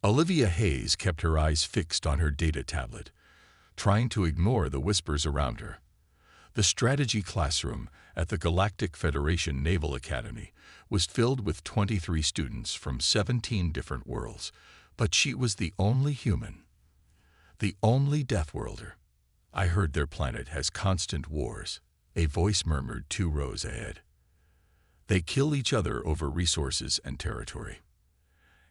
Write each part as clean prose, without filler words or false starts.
Olivia Hayes kept her eyes fixed on her data tablet, trying to ignore the whispers around her. The strategy classroom at the Galactic Federation Naval Academy was filled with 23 students from 17 different worlds, but she was the only human, the only Deathworlder. "I heard their planet has constant wars," a voice murmured 2 rows ahead. "They kill each other over resources and territory.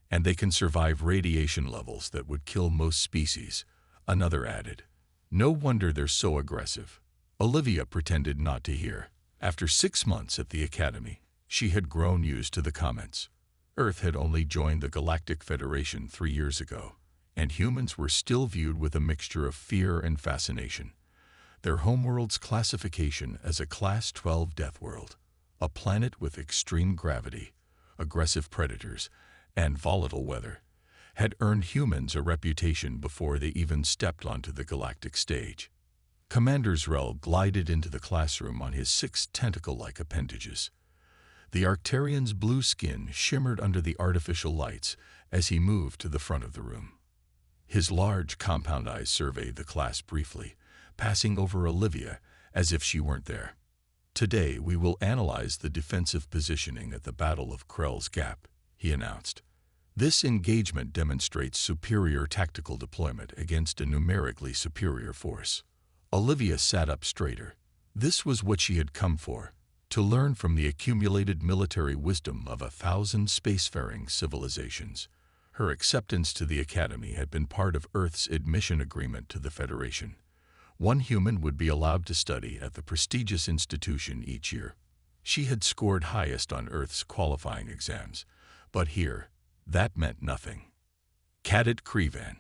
And they can survive radiation levels that would kill most species," another added. "No wonder they're so aggressive." Olivia pretended not to hear. After 6 months at the academy, she had grown used to the comments. Earth had only joined the Galactic Federation 3 years ago, and humans were still viewed with a mixture of fear and fascination. Their homeworld's classification as a Class 12 death world, a planet with extreme gravity, aggressive predators, and volatile weather, had earned humans a reputation before they even stepped onto the galactic stage. Commander Zrel glided into the classroom on his 6 tentacle-like appendages. The Arcturian's blue skin shimmered under the artificial lights as he moved to the front of the room. His large compound eyes surveyed the class briefly, passing over Olivia as if she weren't there. "Today we will analyze the defensive positioning at the Battle of Krell's Gap," he announced. "This engagement demonstrates superior tactical deployment against a numerically superior force." Olivia sat up straighter. This was what she had come for, to learn from the accumulated military wisdom of 1,000 spacefaring civilizations. Her acceptance to the Academy had been part of Earth's admission agreement to the Federation. 1 human would be allowed to study at the prestigious institution each year. She had scored highest on Earth's qualifying exams, but here, that meant nothing. "Cadet Krevan,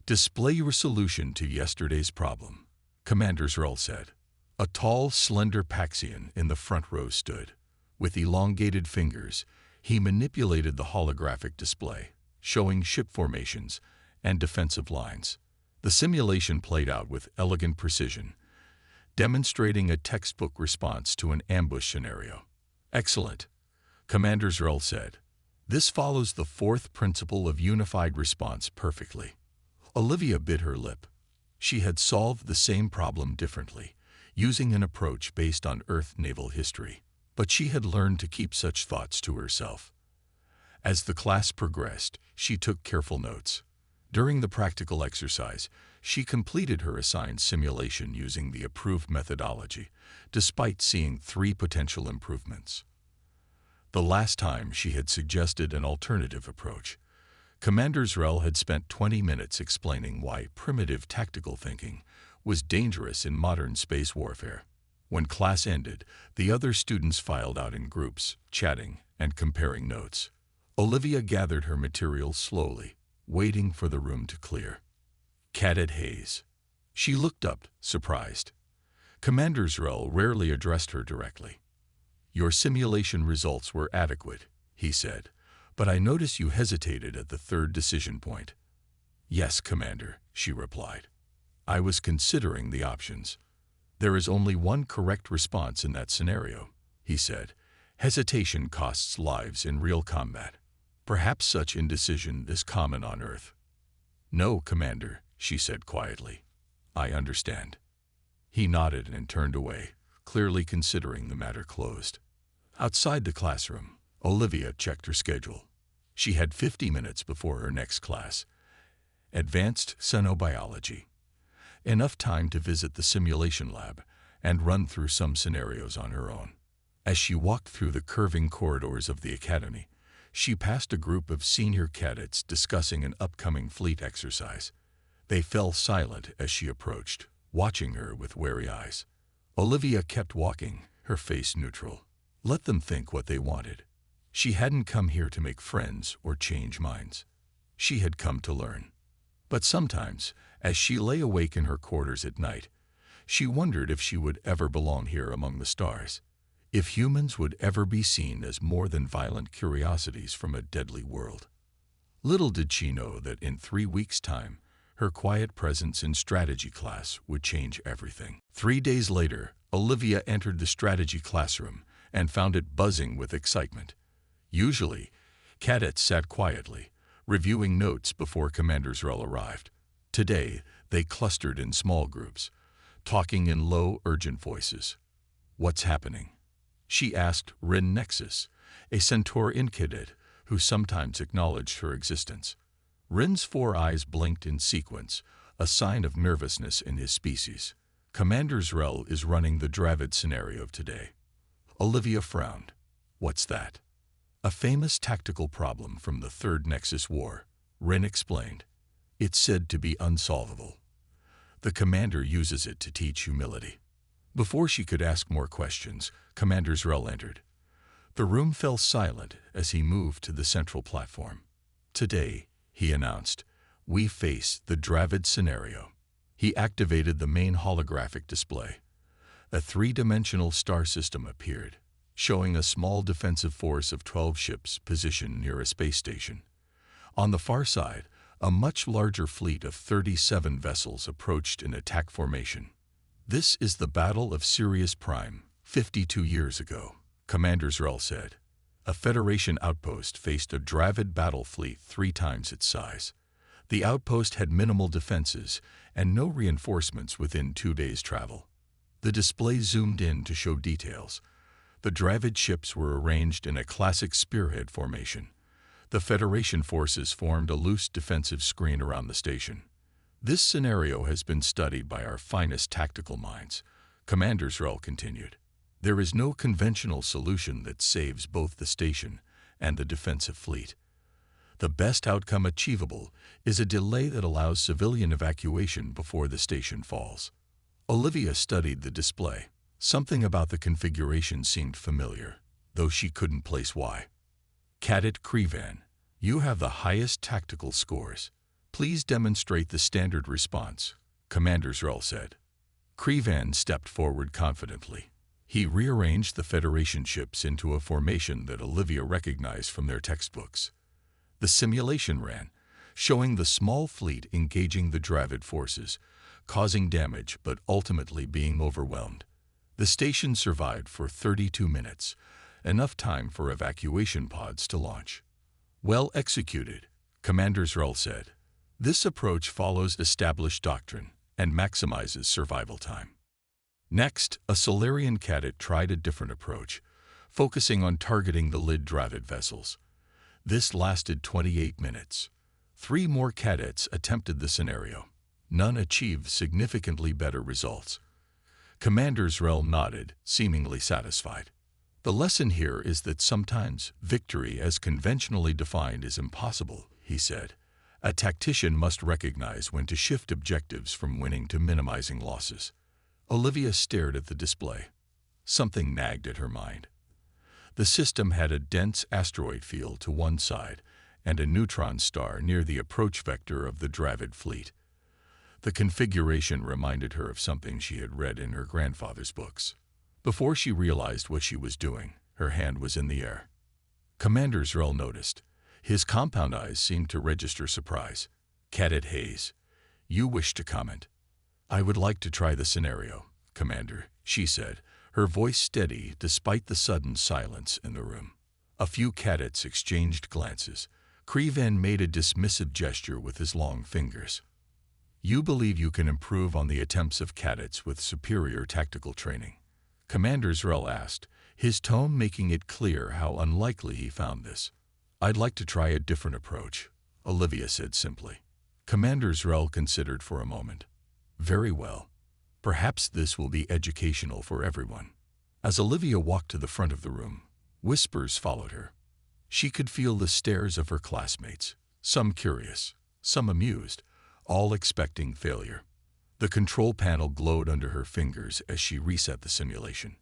display your solution to yesterday's problem," Commander Zrel said. A tall, slender Paxian in the front row stood. With elongated fingers, he manipulated the holographic display, showing ship formations and defensive lines. The simulation played out with elegant precision, demonstrating a textbook response to an ambush scenario. "Excellent," Commander Zrel said. "This follows the 4th principle of unified response perfectly." Olivia bit her lip. She had solved the same problem differently, using an approach based on Earth naval history, but she had learned to keep such thoughts to herself. As the class progressed, she took careful notes. During the practical exercise, she completed her assigned simulation using the approved methodology, despite seeing 3 potential improvements. The last time she had suggested an alternative approach, Commander Zrel had spent 20 minutes explaining why primitive tactical thinking was dangerous in modern space warfare. When class ended, the other students filed out in groups, chatting and comparing notes. Olivia gathered her materials slowly, waiting for the room to clear. "Cadet Hayes." She looked up, surprised. Commander Zrel rarely addressed her directly. "Your simulation results were adequate," he said, "but I notice you hesitated at the 3rd decision point." "Yes, Commander," she replied. "I was considering the options." "There is only one correct response in that scenario," he said. "Hesitation costs lives in real combat. Perhaps such indecision is common on Earth." "No, Commander," she said quietly. "I understand." He nodded and turned away, clearly considering the matter closed. Outside the classroom, Olivia checked her schedule. She had 50 minutes before her next class, Advanced Xenobiology. Enough time to visit the simulation lab and run through some scenarios on her own. As she walked through the curving corridors of the academy, she passed a group of senior cadets discussing an upcoming fleet exercise. They fell silent as she approached, watching her with wary eyes. Olivia kept walking, her face neutral. Let them think what they wanted. She hadn't come here to make friends or change minds. She had come to learn. But sometimes, as she lay awake in her quarters at night, she wondered if she would ever belong here among the stars, if humans would ever be seen as more than violent curiosities from a deadly world. Little did she know that in 3 weeks' time, her quiet presence in strategy class would change everything. 3 days later, Olivia entered the strategy classroom and found it buzzing with excitement. Usually, cadets sat quietly, reviewing notes before Commander Zrel arrived. Today, they clustered in small groups, talking in low, urgent voices. "What's happening?" she asked Rin Nexus, a Centaur cadet who sometimes acknowledged her existence. Rin's 4 eyes blinked in sequence, a sign of nervousness in his species. "Commander Zrel is running the Dravid scenario today." Olivia frowned. "What's that?" "A famous tactical problem from the Third Nexus War," Rin explained. "It's said to be unsolvable. The commander uses it to teach humility." Before she could ask more questions, Commander Zrel entered. The room fell silent as he moved to the central platform. "Today," he announced, "we face the Dravid scenario." He activated the main holographic display. A 3-dimensional star system appeared, showing a small defensive force of 12 ships positioned near a space station. On the far side, a much larger fleet of 37 vessels approached in attack formation. "This is the Battle of Sirius Prime, 52 years ago," Commander Zrel said. "A Federation outpost faced a Dravid battle fleet 3 times its size. The outpost had minimal defenses and no reinforcements within 2 days' travel." The display zoomed in to show details. The Dravid ships were arranged in a classic spearhead formation. The Federation forces formed a loose defensive screen around the station. "This scenario has been studied by our finest tactical minds," Commander Zrel continued. "There is no conventional solution that saves both the station and the defensive fleet. The best outcome achievable is a delay that allows civilian evacuation before the station falls." Olivia studied the display. Something about the configuration seemed familiar, though she couldn't place why. "Cadet Krevan, you have the highest tactical scores. Please demonstrate the standard response," Commander Zrel said. Krevan stepped forward confidently. He rearranged the Federation ships into a formation that Olivia recognized from their textbooks. The simulation ran, showing the small fleet engaging the Dravid forces, causing damage but ultimately being overwhelmed. The station survived for 32 minutes, enough time for evacuation pods to launch. "Well executed," Commander Zrel said. "This approach follows established doctrine and maximizes survival time." Next, a Solarian cadet tried a different approach, focusing on targeting the Lid Dravid vessels. This lasted 28 minutes. 3 more cadets attempted the scenario. None achieved significantly better results. Commander Zrel nodded, seemingly satisfied. "The lesson here is that sometimes victory as conventionally defined is impossible," he said. "A tactician must recognize when to shift objectives from winning to minimizing losses." Olivia stared at the display. Something nagged at her mind. The system had a dense asteroid field to one side and a neutron star near the approach vector of the Dravid fleet. The configuration reminded her of something she had read in her grandfather's books. Before she realized what she was doing, her hand was in the air. Commander Zrel noticed. His compound eyes seemed to register surprise. "Cadet Hayes, you wish to comment?" "I would like to try the scenario, Commander," she said, her voice steady despite the sudden silence in the room. A few cadets exchanged glances. Krevan made a dismissive gesture with his long fingers. "You believe you can improve on the attempts of cadets with superior tactical training?" Commander Zrel asked, his tone making it clear how unlikely he found this. "I'd like to try a different approach," Olivia said simply. Commander Zrel considered for a moment. "Very well. Perhaps this will be educational for everyone." As Olivia walked to the front of the room, whispers followed her. She could feel the stares of her classmates, some curious, some amused, all expecting failure. The control panel glowed under her fingers as she reset the simulation.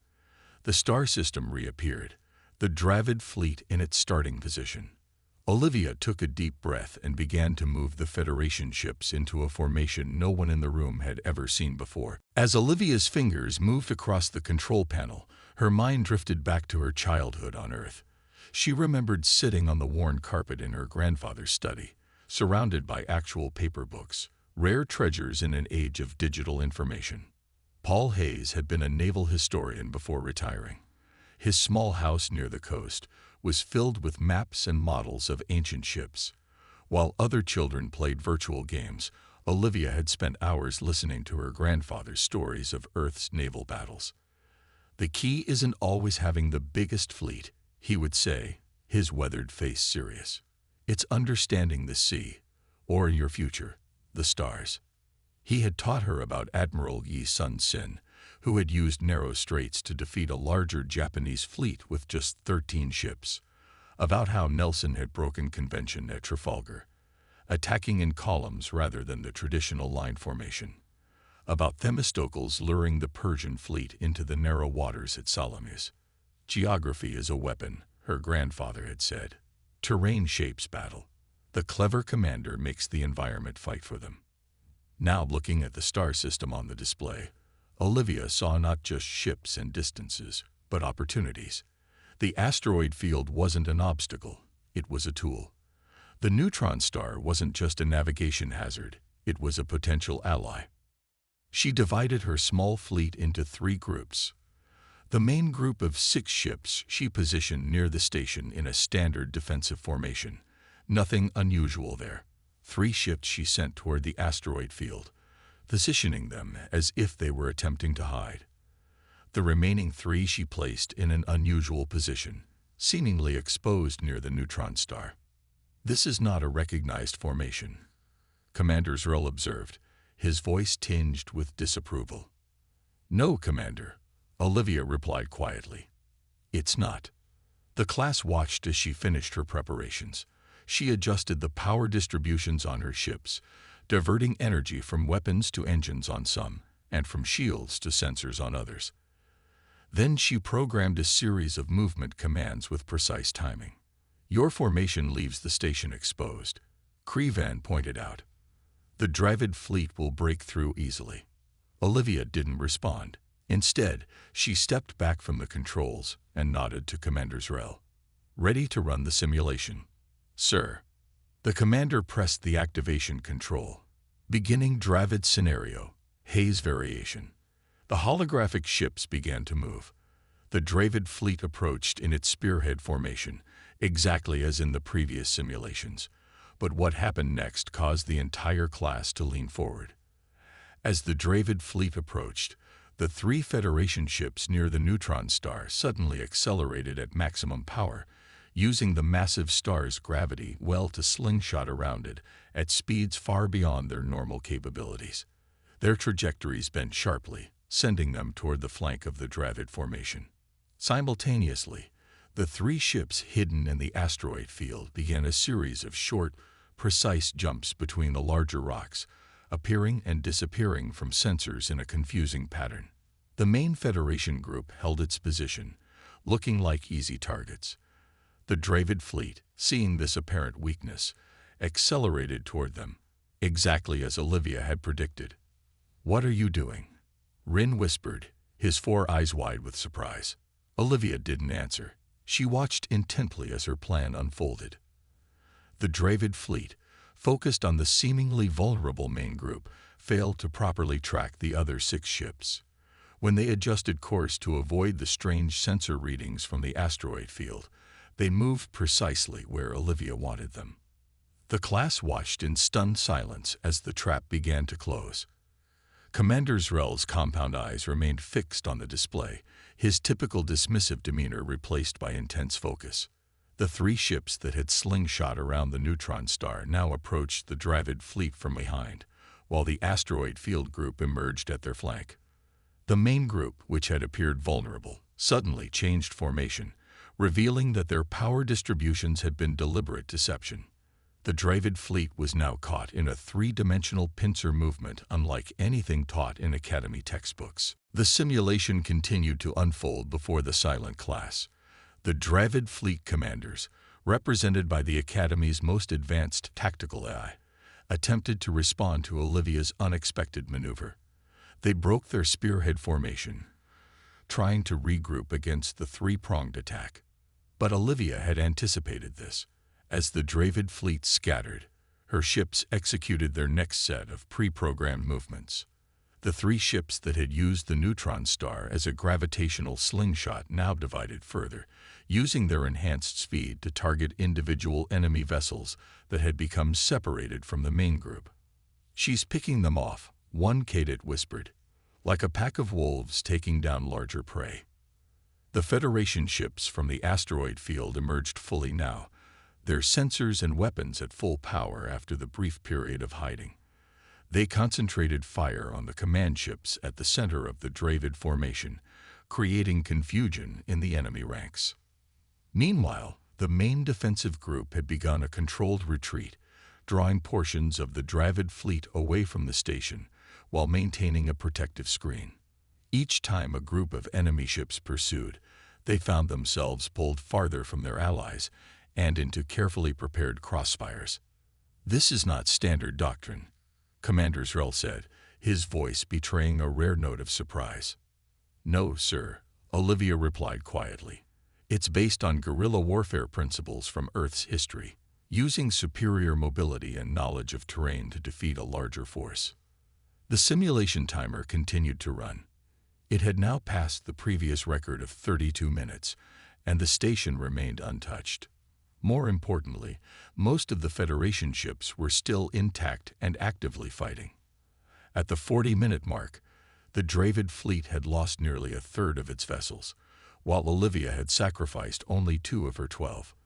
The star system reappeared, the Dravid fleet in its starting position. Olivia took a deep breath and began to move the Federation ships into a formation no one in the room had ever seen before. As Olivia's fingers moved across the control panel, her mind drifted back to her childhood on Earth. She remembered sitting on the worn carpet in her grandfather's study, surrounded by actual paper books, rare treasures in an age of digital information. Paul Hayes had been a naval historian before retiring. His small house near the coast was filled with maps and models of ancient ships. While other children played virtual games, Olivia had spent hours listening to her grandfather's stories of Earth's naval battles. "The key isn't always having the biggest fleet," he would say, his weathered face serious. "It's understanding the sea, or your future, the stars." He had taught her about Admiral Yi Sun-sin, who had used narrow straits to defeat a larger Japanese fleet with just 13 ships, about how Nelson had broken convention at Trafalgar, attacking in columns rather than the traditional line formation, about Themistocles luring the Persian fleet into the narrow waters at Salamis. "Geography is a weapon," her grandfather had said. "Terrain shapes battle. The clever commander makes the environment fight for them." Now, looking at the star system on the display, Olivia saw not just ships and distances, but opportunities. The asteroid field wasn't an obstacle, it was a tool. The neutron star wasn't just a navigation hazard, it was a potential ally. She divided her small fleet into 3 groups. The main group of 6 ships she positioned near the station in a standard defensive formation. Nothing unusual there. 3 ships she sent toward the asteroid field, positioning them as if they were attempting to hide. The remaining 3 she placed in an unusual position, seemingly exposed near the neutron star. "This is not a recognized formation," Commander Zrell observed, his voice tinged with disapproval. "No, Commander," Olivia replied quietly. "It's not." The class watched as she finished her preparations. She adjusted the power distributions on her ships, diverting energy from weapons to engines on some, and from shields to sensors on others. Then she programmed a series of movement commands with precise timing. "Your formation leaves the station exposed," Krevan pointed out. "The Dravid fleet will break through easily." Olivia didn't respond. Instead, she stepped back from the controls and nodded to Commander Zrell. "Ready to run the simulation?" "Sir." The commander pressed the activation control. "Beginning Dravid scenario, haze variation." The holographic ships began to move. The Dravid fleet approached in its spearhead formation, exactly as in the previous simulations. But what happened next caused the entire class to lean forward. As the Dravid fleet approached, the 3 Federation ships near the neutron star suddenly accelerated at maximum power, using the massive star's gravity well to slingshot around it at speeds far beyond their normal capabilities. Their trajectories bent sharply, sending them toward the flank of the Dravid formation. Simultaneously, the 3 ships hidden in the asteroid field began a series of short, precise jumps between the larger rocks, appearing and disappearing from sensors in a confusing pattern. The main Federation group held its position, looking like easy targets. The Dravid fleet, seeing this apparent weakness, accelerated toward them, exactly as Olivia had predicted. "What are you doing?" Rin whispered, his 4 eyes wide with surprise. Olivia didn't answer. She watched intently as her plan unfolded. The Dravid fleet, focused on the seemingly vulnerable main group, failed to properly track the other 6 ships. When they adjusted course to avoid the strange sensor readings from the asteroid field, they moved precisely where Olivia wanted them. The class watched in stunned silence as the trap began to close. Commander Zrell's compound eyes remained fixed on the display, his typical dismissive demeanor replaced by intense focus. The 3 ships that had slingshot around the neutron star now approached the Dravid fleet from behind, while the asteroid field group emerged at their flank. The main group, which had appeared vulnerable, suddenly changed formation, revealing that their power distributions had been deliberate deception. The Dravid fleet was now caught in a 3-dimensional pincer movement unlike anything taught in Academy textbooks. The simulation continued to unfold before the silent class. The Dravid fleet commanders, represented by the Academy's most advanced tactical AI, attempted to respond to Olivia's unexpected maneuver. They broke their spearhead formation, trying to regroup against the 3-pronged attack. But Olivia had anticipated this. As the Dravid fleet scattered, her ships executed their next set of pre-programmed movements. The three ships that had used the neutron star as a gravitational slingshot now divided further, using their enhanced speed to target individual enemy vessels that had become separated from the main group. "She's picking them off," one cadet whispered, "like a pack of wolves taking down larger prey." The Federation ships from the asteroid field emerged fully now, their sensors and weapons at full power after the brief period of hiding. They concentrated fire on the command ships at the center of the Dravid formation, creating confusion in the enemy ranks. Meanwhile, the main defensive group had begun a controlled retreat, drawing portions of the Dravid fleet away from the station while maintaining a protective screen. Each time a group of enemy ships pursued, they found themselves pulled farther from their allies and into carefully prepared crossfires. "This is not standard doctrine," Commander Zrel said, his voice betraying a rare note of surprise. "No, sir," Olivia replied quietly. "It's based on guerrilla warfare principles from Earth's history, using superior mobility and knowledge of terrain to defeat a larger force." The simulation timer continued to run. It had now passed the previous record of 32 minutes, and the station remained untouched. More importantly, most of the Federation ships were still intact and actively fighting. At the 40-minute mark, the Dravid fleet had lost nearly a third of its vessels, while Olivia had sacrificed only 2 of her 12.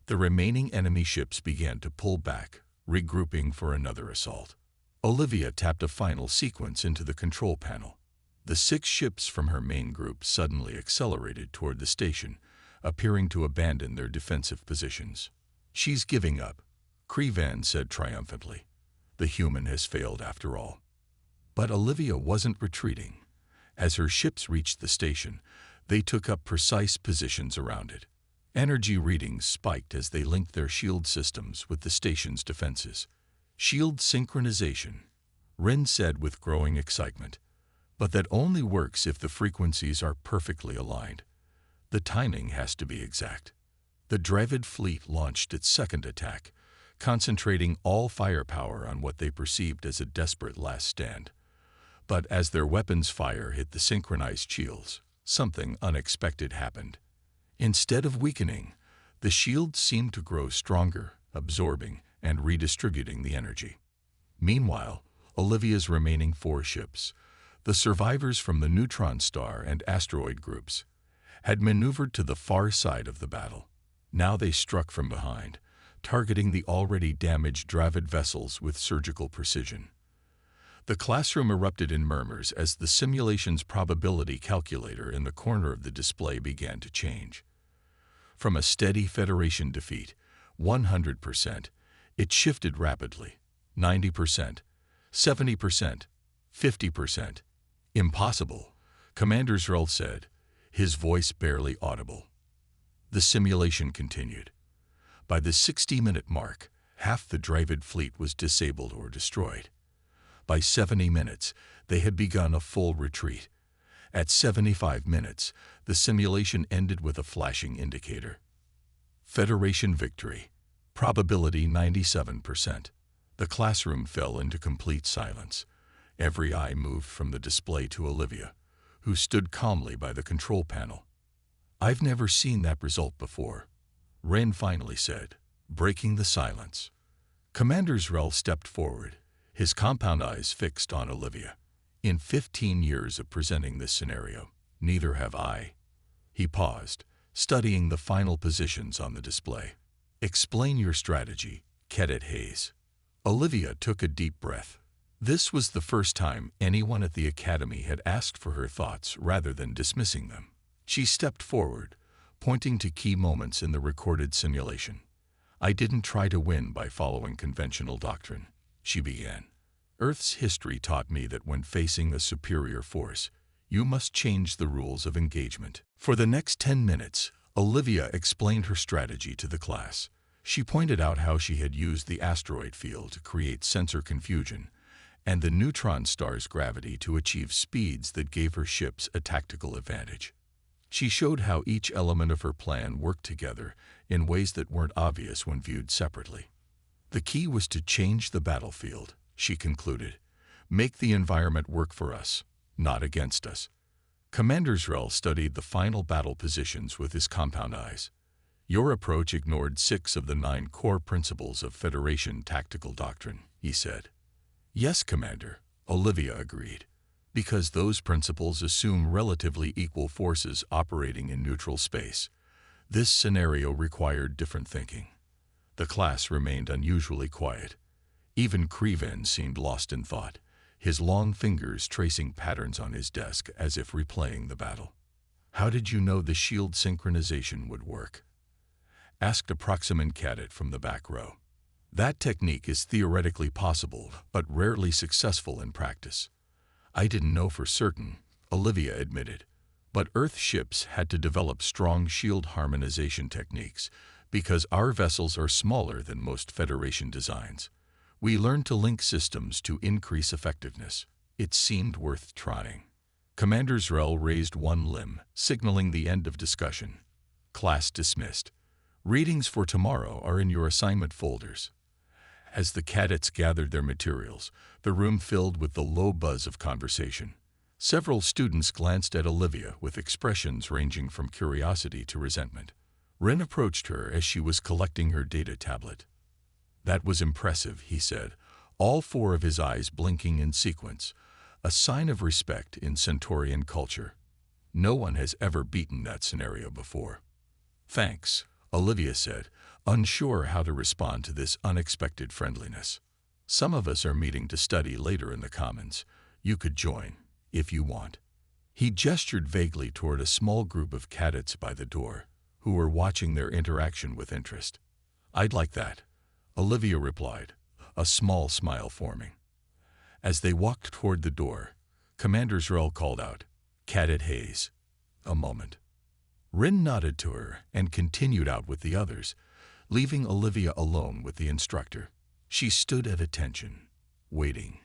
The remaining enemy ships began to pull back, regrouping for another assault. Olivia tapped a final sequence into the control panel. The 6 ships from her main group suddenly accelerated toward the station, appearing to abandon their defensive positions. "She's giving up," Krevan said triumphantly. "The human has failed after all." But Olivia wasn't retreating. As her ships reached the station, they took up precise positions around it. Energy readings spiked as they linked their shield systems with the station's defenses. "Shield synchronization," Ren said with growing excitement. "But that only works if the frequencies are perfectly aligned. The timing has to be exact." The Dravid fleet launched its second attack, concentrating all firepower on what they perceived as a desperate last stand. But as their weapons' fire hit the synchronized shields, something unexpected happened. Instead of weakening, the shields seemed to grow stronger, absorbing and redistributing the energy. Meanwhile, Olivia's remaining 4 ships, the survivors from the neutron star and asteroid groups, had maneuvered to the far side of the battle. Now they struck from behind, targeting the already damaged Dravid vessels with surgical precision. The classroom erupted in murmurs as the simulation's probability calculator in the corner of the display began to change. From a steady Federation defeat, 100%, it shifted rapidly. 90%, 70%, 50%. "Impossible," Commander Zrel said, his voice barely audible. The simulation continued. By the 60-minute mark, half the Dravid fleet was disabled or destroyed. By 70 minutes, they had begun a full retreat. At 75 minutes, the simulation ended with a flashing indicator. Federation victory. Probability 97%. The classroom fell into complete silence. Every eye moved from the display to Olivia, who stood calmly by the control panel. "I've never seen that result before," Ren finally said, breaking the silence. Commander Zrel stepped forward, his compound eyes fixed on Olivia. "In 15 years of presenting this scenario, neither have I." He paused, studying the final positions on the display. "Explain your strategy, Cadet Hayes." Olivia took a deep breath. This was the first time anyone at the Academy had asked for her thoughts rather than dismissing them. She stepped forward, pointing to key moments in the recorded simulation. "I didn't try to win by following conventional doctrine," she began. "Earth's history taught me that when facing a superior force, you must change the rules of engagement." For the next 10 minutes, Olivia explained her strategy to the class. She pointed out how she had used the asteroid field to create sensor confusion, and the neutron star's gravity to achieve speeds that gave her ships a tactical advantage. She showed how each element of her plan worked together in ways that weren't obvious when viewed separately. The key was to change the battlefield, she concluded, Make the environment work for us, not against us. Commander Zrel studied the final battle positions with his compound eyes. Your approach ignored 6 of the 9 core principles of Federation tactical doctrine, he said. Yes, Commander, Olivia agreed, because those principles assume relatively equal forces operating in neutral space. This scenario required different thinking. The class remained unusually quiet. Even Kreven seemed lost in thought, his long fingers tracing patterns on his desk as if replaying the battle. How did you know the shield synchronization would work? Asked a Proximan cadet from the back row. That technique is theoretically possible, but rarely successful in practice. I didn't know for certain, Olivia admitted, but Earth ships had to develop strong shield harmonization techniques because our vessels are smaller than most Federation designs. We learned to link systems to increase effectiveness. It seemed worth trying. Commander Zrel raised one limb, signaling the end of discussion. Class dismissed. Readings for tomorrow are in your assignment folders. As the cadets gathered their materials, the room filled with the low buzz of conversation. Several students glanced at Olivia with expressions ranging from curiosity to resentment. Rin approached her as she was collecting her data tablet. That was impressive, he said, all 4 of his eyes blinking in sequence, a sign of respect in Centaurian culture. No one has ever beaten that scenario before. Thanks, Olivia said, unsure how to respond to this unexpected friendliness. Some of us are meeting to study later in the Commons. You could join, if you want. He gestured vaguely toward a small group of cadets by the door, who were watching their interaction with interest. I'd like that, Olivia replied, a small smile forming. As they walked toward the door, Commander Zrel called out, Cadet Hayes. A moment. Rin nodded to her and continued out with the others, leaving Olivia alone with the instructor. She stood at attention, waiting.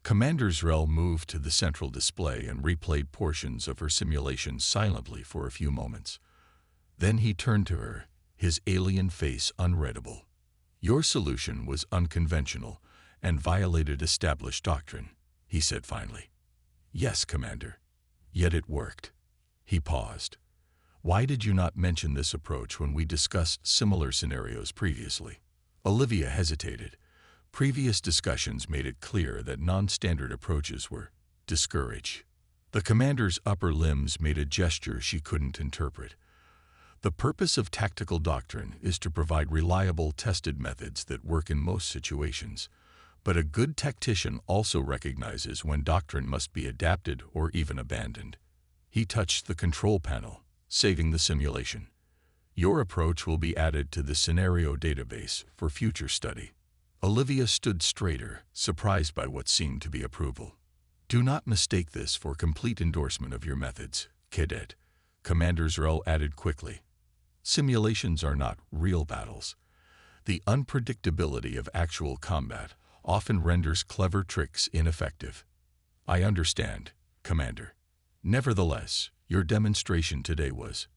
Commander Zrel moved to the central display and replayed portions of her simulation silently for a few moments. Then he turned to her, his alien face unreadable. Your solution was unconventional and violated established doctrine, he said finally. Yes, Commander. Yet it worked. He paused. Why did you not mention this approach when we discussed similar scenarios previously? Olivia hesitated. Previous discussions made it clear that non-standard approaches were discouraged. The commander's upper limbs made a gesture she couldn't interpret. The purpose of tactical doctrine is to provide reliable, tested methods that work in most situations. But a good tactician also recognizes when doctrine must be adapted or even abandoned. He touched the control panel, saving the simulation. Your approach will be added to the scenario database for future study. Olivia stood straighter, surprised by what seemed to be approval. Do not mistake this for complete endorsement of your methods, Cadet, Commander Zrel added quickly. Simulations are not real battles. The unpredictability of actual combat often renders clever tricks ineffective. I understand, Commander. Nevertheless, your demonstration today was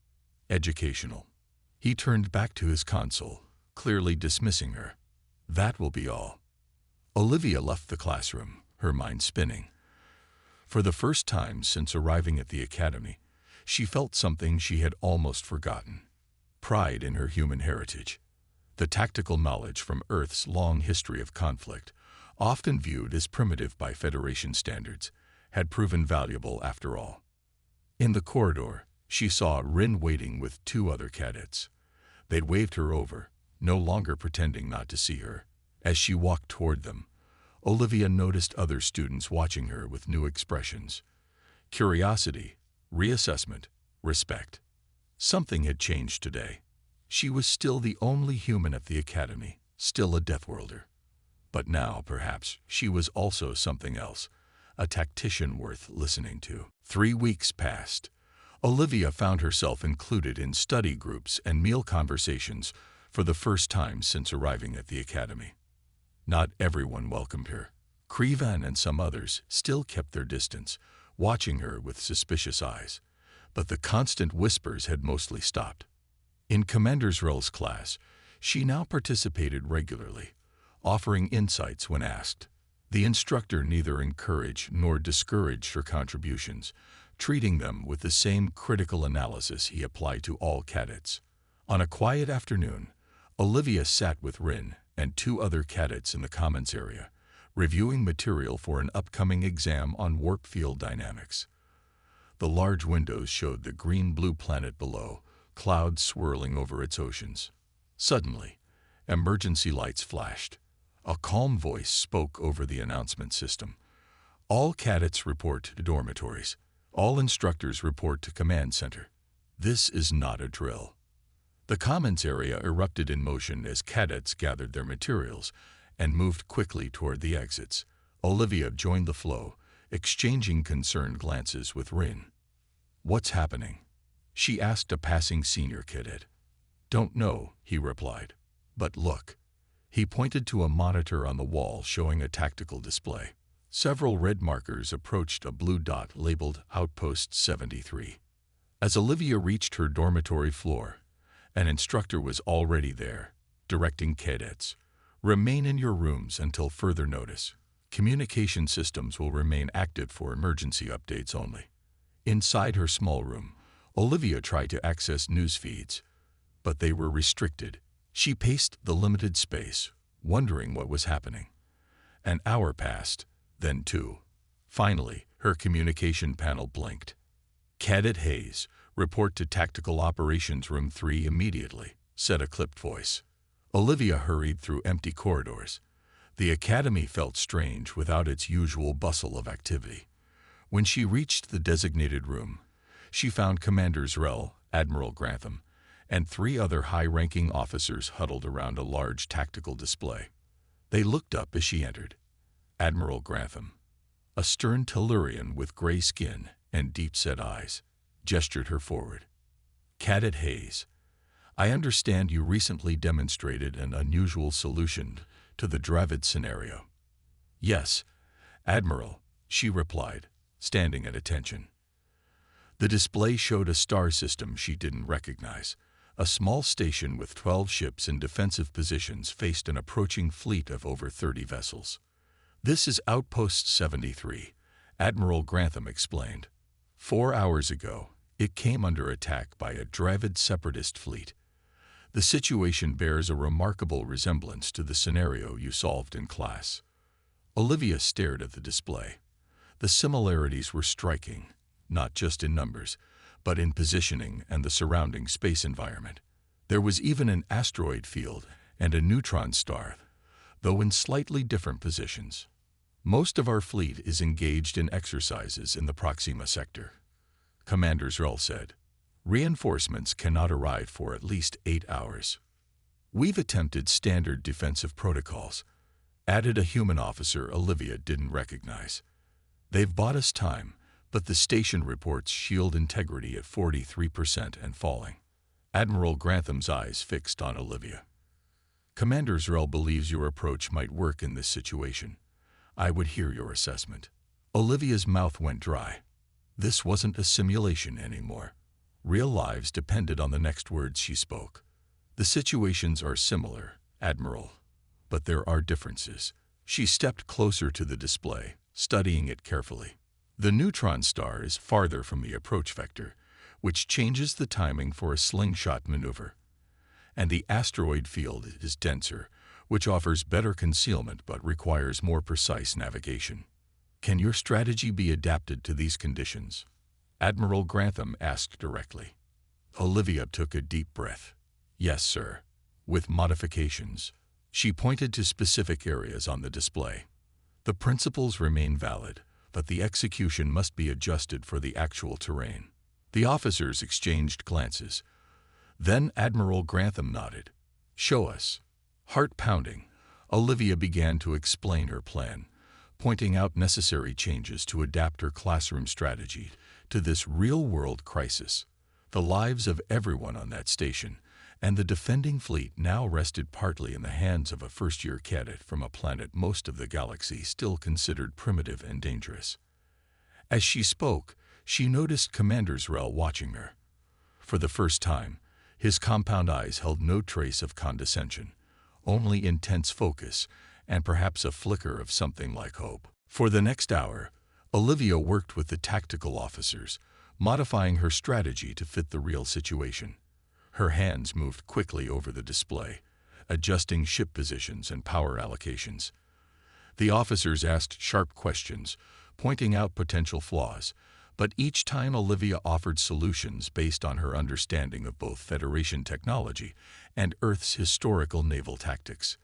educational. He turned back to his console, clearly dismissing her. That will be all. Olivia left the classroom, her mind spinning. For the first time since arriving at the academy, she felt something she had almost forgotten. Pride in her human heritage. The tactical knowledge from Earth's long history of conflict, often viewed as primitive by Federation standards, had proven valuable after all. In the corridor, she saw Rin waiting with 2 other cadets. They'd waved her over, no longer pretending not to see her. As she walked toward them, Olivia noticed other students watching her with new expressions. Curiosity, reassessment, respect. Something had changed today. She was still the only human at the academy, still a Deathworlder. But now, perhaps, she was also something else, a tactician worth listening to. 3 weeks passed. Olivia found herself included in study groups and meal conversations for the first time since arriving at the academy. Not everyone welcomed her. Kreven and some others still kept their distance, watching her with suspicious eyes. But the constant whispers had mostly stopped. In Commander Zrel's class, she now participated regularly, offering insights when asked. The instructor neither encouraged nor discouraged her contributions, treating them with the same critical analysis he applied to all cadets. On a quiet afternoon, Olivia sat with Rin and two other cadets in the commons area, reviewing material for an upcoming exam on warp field dynamics. The large windows showed the green-blue planet below, clouds swirling over its oceans. Suddenly, emergency lights flashed. A calm voice spoke over the announcement system. All cadets report to dormitories. All instructors report to command center. This is not a drill. The commons area erupted in motion as cadets gathered their materials and moved quickly toward the exits. Olivia joined the flow, exchanging concerned glances with Rin. "What's happening?" she asked a passing senior cadet. "Don't know," he replied. "But look." He pointed to a monitor on the wall showing a tactical display. Several red markers approached a blue dot labeled Outpost 73. As Olivia reached her dormitory floor, an instructor was already there, directing cadets. "Remain in your rooms until further notice. Communication systems will remain active for emergency updates only." Inside her small room, Olivia tried to access news feeds, but they were restricted. She paced the limited space, wondering what was happening. An hour passed, then two. Finally, her communication panel blinked. "Cadet Hayes, report to Tactical Operations Room 3 immediately," said a clipped voice. Olivia hurried through empty corridors. The academy felt strange without its usual bustle of activity. When she reached the designated room, she found Commander Zrel, Admiral Grantham, and three other high-ranking officers huddled around a large tactical display. They looked up as she entered. Admiral Grantham, a stern Tellurian with gray skin and deep-set eyes, gestured her forward. "Cadet Hayes, I understand you recently demonstrated an unusual solution to the Dravid scenario." "Yes, Admiral," she replied, standing at attention. The display showed a star system she didn't recognize. A small station with 12 ships in defensive positions faced an approaching fleet of over 30 vessels. "This is Outpost 73, Admiral Grantham explained. 4 hours ago, it came under attack by a Dravid separatist fleet. The situation bears a remarkable resemblance to the scenario you solved in class." Olivia stared at the display. The similarities were striking, not just in numbers, but in positioning and the surrounding space environment. There was even an asteroid field and a neutron star, though in slightly different positions. "Most of our fleet is engaged in exercises in the Proxima sector," Commander Zrel said. "Reinforcements cannot arrive for at least 8 hours. We've attempted standard defensive protocols," added a human officer Olivia didn't recognize. "They've bought us time, but the station reports shield integrity at 43% and falling." Admiral Grantham's eyes fixed on Olivia. "Commander Zrel believes your approach might work in this situation. I would hear your assessment." Olivia's mouth went dry. This wasn't a simulation anymore. Real lives depended on the next words she spoke. "The situations are similar, Admiral, but there are differences." She stepped closer to the display, studying it carefully. "The neutron star is farther from the approach vector, which changes the timing for a slingshot maneuver. And the asteroid field is denser, which offers better concealment but requires more precise navigation. Can your strategy be adapted to these conditions?" Admiral Grantham asked directly. Olivia took a deep breath. "Yes, sir. With modifications." She pointed to specific areas on the display. "The principles remain valid, but the execution must be adjusted for the actual terrain." The officers exchanged glances. Then Admiral Grantham nodded. "Show us." Heart pounding, Olivia began to explain her plan, pointing out necessary changes to adapt her classroom strategy to this real-world crisis. The lives of everyone on that station and the defending fleet now rested partly in the hands of a first-year cadet from a planet most of the galaxy still considered primitive and dangerous. As she spoke, she noticed Commander Zrel watching her. For the first time, his compound eyes held no trace of condescension, only intense focus and perhaps a flicker of something like hope. For the next hour, Olivia worked with the tactical officers, modifying her strategy to fit the real situation. Her hands moved quickly over the display, adjusting ship positions and power allocations. The officers asked sharp questions, pointing out potential flaws, but each time Olivia offered solutions based on her understanding of both Federation technology and Earth's historical naval tactics.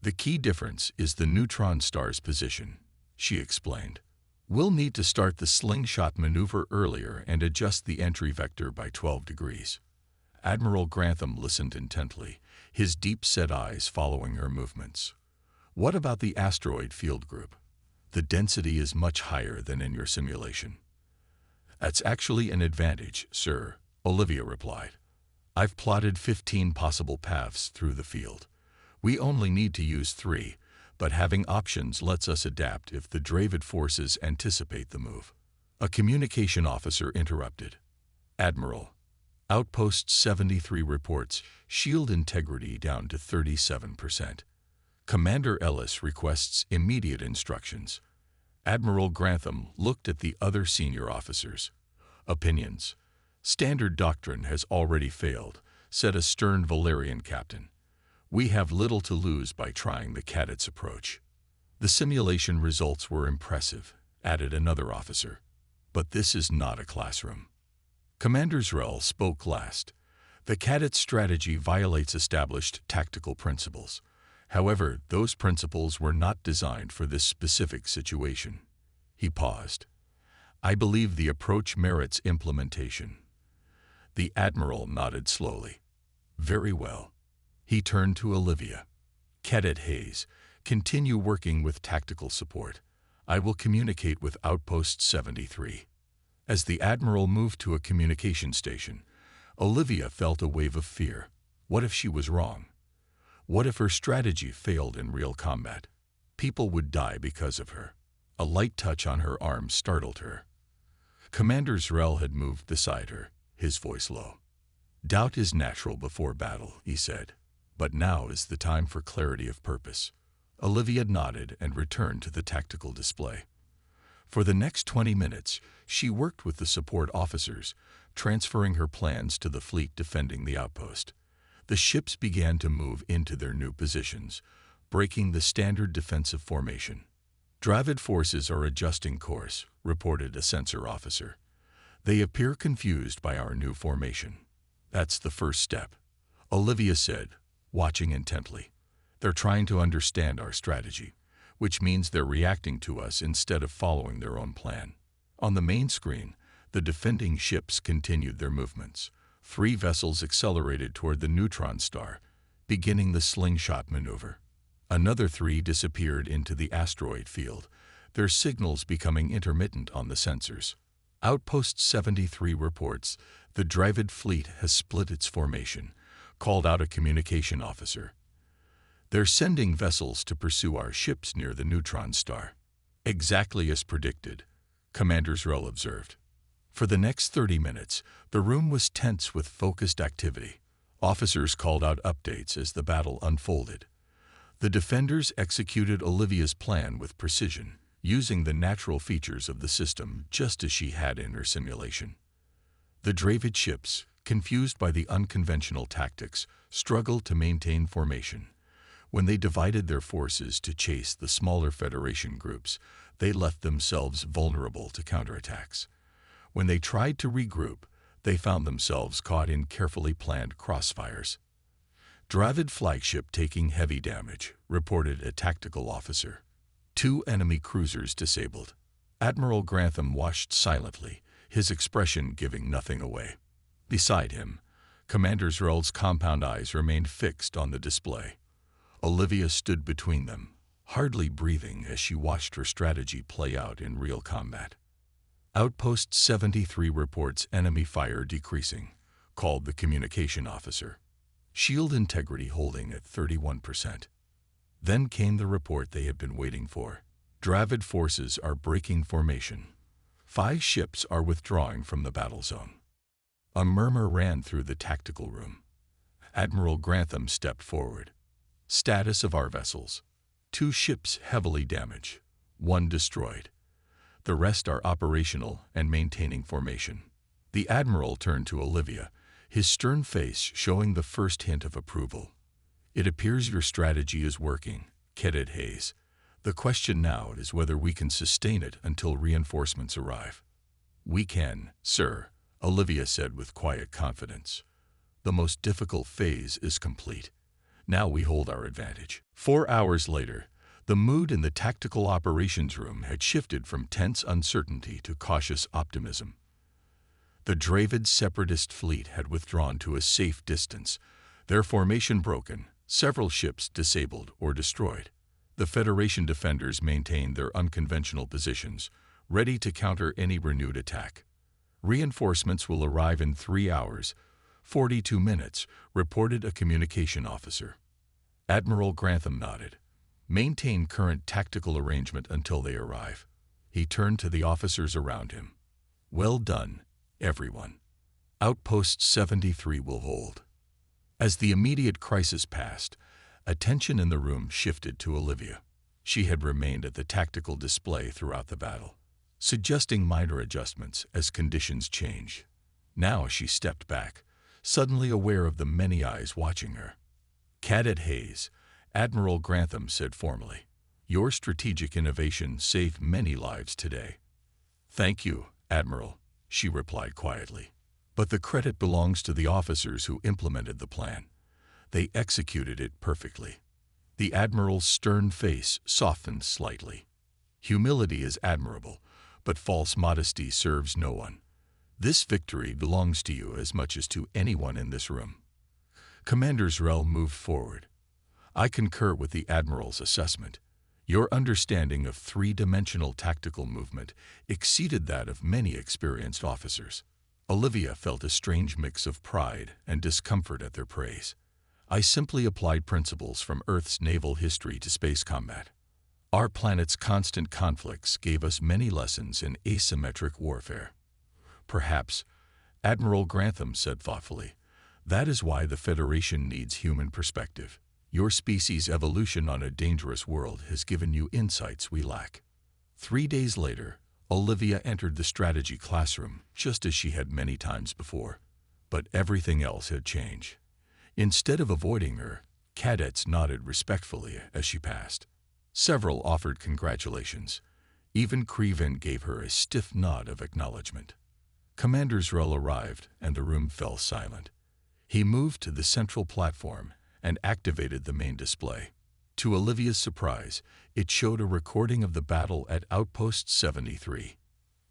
"The key difference is the neutron star's position," she explained. "We'll need to start the slingshot maneuver earlier and adjust the entry vector by 12 degrees. Admiral Grantham listened intently, his deep-set eyes following her movements. "What about the asteroid field group? The density is much higher than in your simulation." "That's actually an advantage, sir," Olivia replied. "I've plotted 15 possible paths through the field. We only need to use 3, but having options lets us adapt if the Dravid forces anticipate the move." A communication officer interrupted. "Admiral, Outpost 73 reports shield integrity down to 37%. Commander Ellis requests immediate instructions." Admiral Grantham looked at the other senior officers. "Opinions. Standard doctrine has already failed," said a stern Valerian captain. "We have little to lose by trying the cadets' approach." "The simulation results were impressive," added another officer. "But this is not a classroom." Commander Zrel spoke last. "The cadets' strategy violates established tactical principles. However, those principles were not designed for this specific situation." He paused. "I believe the approach merits implementation." The Admiral nodded slowly. "Very well." He turned to Olivia. "Cadet Hayes, continue working with tactical support. I will communicate with Outpost 73. As the Admiral moved to a communication station, Olivia felt a wave of fear. What if she was wrong? What if her strategy failed in real combat? People would die because of her. A light touch on her arm startled her. Commander Zrel had moved beside her, his voice low. "Doubt is natural before battle," he said. "But now is the time for clarity of purpose." Olivia nodded and returned to the tactical display. For the next 20 minutes, she worked with the support officers, transferring her plans to the fleet defending the outpost. The ships began to move into their new positions, breaking the standard defensive formation. "Dravid forces are adjusting course," reported a sensor officer. "They appear confused by our new formation." "That's the first step," Olivia said, watching intently. "They're trying to understand our strategy, which means they're reacting to us instead of following their own plan." On the main screen, the defending ships continued their movements. 3 vessels accelerated toward the neutron star, beginning the slingshot maneuver. Another 3 disappeared into the asteroid field, their signals becoming intermittent on the sensors. Outpost 73 reports the Dravid fleet has split its formation, called out a communication officer. "They're sending vessels to pursue our ships near the neutron star." "Exactly as predicted," Commander Zrel observed. For the next 30 minutes, the room was tense with focused activity. Officers called out updates as the battle unfolded. The defenders executed Olivia's plan with precision, using the natural features of the system just as she had in her simulation. The Dravid ships, confused by the unconventional tactics, struggled to maintain formation. When they divided their forces to chase the smaller Federation groups, they left themselves vulnerable to counterattacks. When they tried to regroup, they found themselves caught in carefully planned crossfires. "Dravid flagship taking heavy damage," reported a tactical officer. 2 enemy cruisers disabled. Admiral Grantham watched silently, his expression giving nothing away. Beside him, Commander Zrel's compound eyes remained fixed on the display. Olivia stood between them, hardly breathing as she watched her strategy play out in real combat. "Outpost 73 reports enemy fire decreasing," called the communication officer. "Shield integrity holding at 31%. Then came the report they had been waiting for. "Dravid forces are breaking formation. 5 ships are withdrawing from the battle zone." A murmur ran through the tactical room. Admiral Grantham stepped forward. "Status of our vessels." 2 ships heavily damaged, 1 destroyed. The rest are operational and maintaining formation. The Admiral turned to Olivia, his stern face showing the first hint of approval. It appears your strategy is working, Cadet Hayes. The question now is whether we can sustain it until reinforcements arrive. We can, sir, Olivia said with quiet confidence. The most difficult phase is complete. Now we hold our advantage. 4 hours later, the mood in the tactical operations room had shifted from tense uncertainty to cautious optimism. The Dravid separatist fleet had withdrawn to a safe distance, their formation broken, several ships disabled or destroyed. The Federation defenders maintained their unconventional positions, ready to counter any renewed attack. Reinforcements will arrive in 3 hours, 42 minutes, reported a communication officer. Admiral Grantham nodded. Maintain current tactical arrangement until they arrive. He turned to the officers around him. Well done, everyone. Outpost 73 will hold. As the immediate crisis passed, attention in the room shifted to Olivia. She had remained at the tactical display throughout the battle, suggesting minor adjustments as conditions change. Now she stepped back, suddenly aware of the many eyes watching her. Cadet Hayes, Admiral Grantham said formally, your strategic innovation saved many lives today. Thank you, Admiral, she replied quietly. But the credit belongs to the officers who implemented the plan. They executed it perfectly. The Admiral's stern face softened slightly. Humility is admirable, but false modesty serves no one. This victory belongs to you as much as to anyone in this room. Commander Zrel moved forward. I concur with the Admiral's assessment. Your understanding of 3-dimensional tactical movement exceeded that of many experienced officers. Olivia felt a strange mix of pride and discomfort at their praise. I simply applied principles from Earth's naval history to space combat. Our planet's constant conflicts gave us many lessons in asymmetric warfare. Perhaps, Admiral Grantham said thoughtfully, that is why the Federation needs human perspective. Your species' evolution on a dangerous world has given you insights we lack. 3 days later, Olivia entered the strategy classroom just as she had many times before. But everything else had changed. Instead of avoiding her, cadets nodded respectfully as she passed. Several offered congratulations. Even Creven gave her a stiff nod of acknowledgement. Commander Zrel arrived, and the room fell silent. He moved to the central platform and activated the main display. To Olivia's surprise, it showed a recording of the battle at Outpost 73.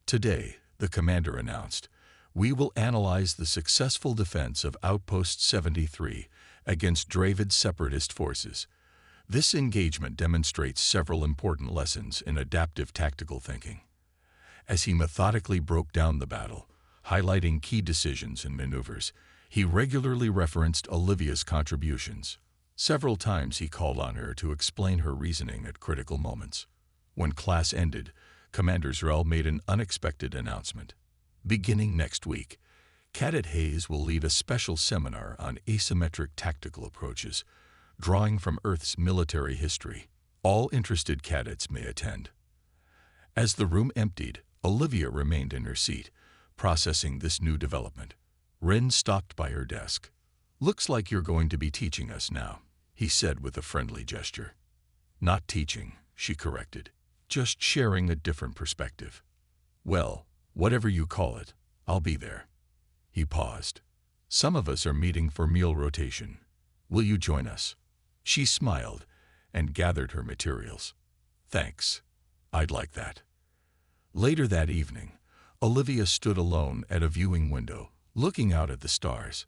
Today, the commander announced, we will analyze the successful defense of Outpost 73 against Dravid separatist forces. This engagement demonstrates several important lessons in adaptive tactical thinking. As he methodically broke down the battle, highlighting key decisions and maneuvers, he regularly referenced Olivia's contributions. Several times he called on her to explain her reasoning at critical moments. When class ended, Commander Zrel made an unexpected announcement. Beginning next week, Cadet Hayes will lead a special seminar on asymmetric tactical approaches, drawing from Earth's military history. All interested cadets may attend. As the room emptied, Olivia remained in her seat, processing this new development. Ren stopped by her desk. Looks like you're going to be teaching us now, he said with a friendly gesture. Not teaching, she corrected, just sharing a different perspective. Well, whatever you call it, I'll be there. He paused. Some of us are meeting for meal rotation. Will you join us? She smiled and gathered her materials. Thanks. I'd like that. Later that evening, Olivia stood alone at a viewing window, looking out at the stars.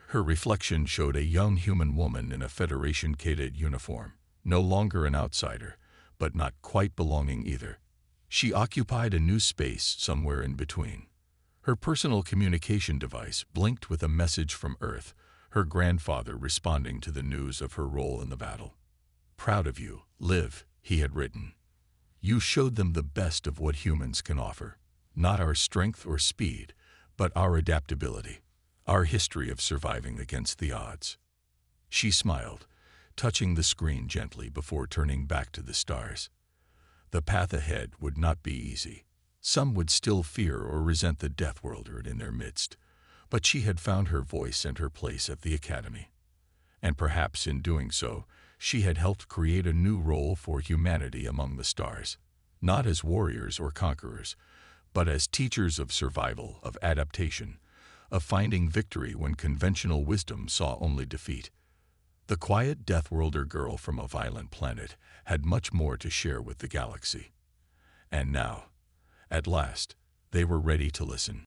Her reflection showed a young human woman in a Federation cadet uniform, no longer an outsider, but not quite belonging either. She occupied a new space somewhere in between. Her personal communication device blinked with a message from Earth, her grandfather responding to the news of her role in the battle. Proud of you, Liv, he had written. You showed them the best of what humans can offer, not our strength or speed, but our adaptability, our history of surviving against the odds. She smiled, touching the screen gently before turning back to the stars. The path ahead would not be easy. Some would still fear or resent the Deathworlder in their midst, but she had found her voice and her place at the Academy. And perhaps in doing so, she had helped create a new role for humanity among the stars, not as warriors or conquerors, but as teachers of survival, of adaptation, of finding victory when conventional wisdom saw only defeat. The quiet Deathworlder girl from a violent planet had much more to share with the galaxy. And now, at last, they were ready to listen.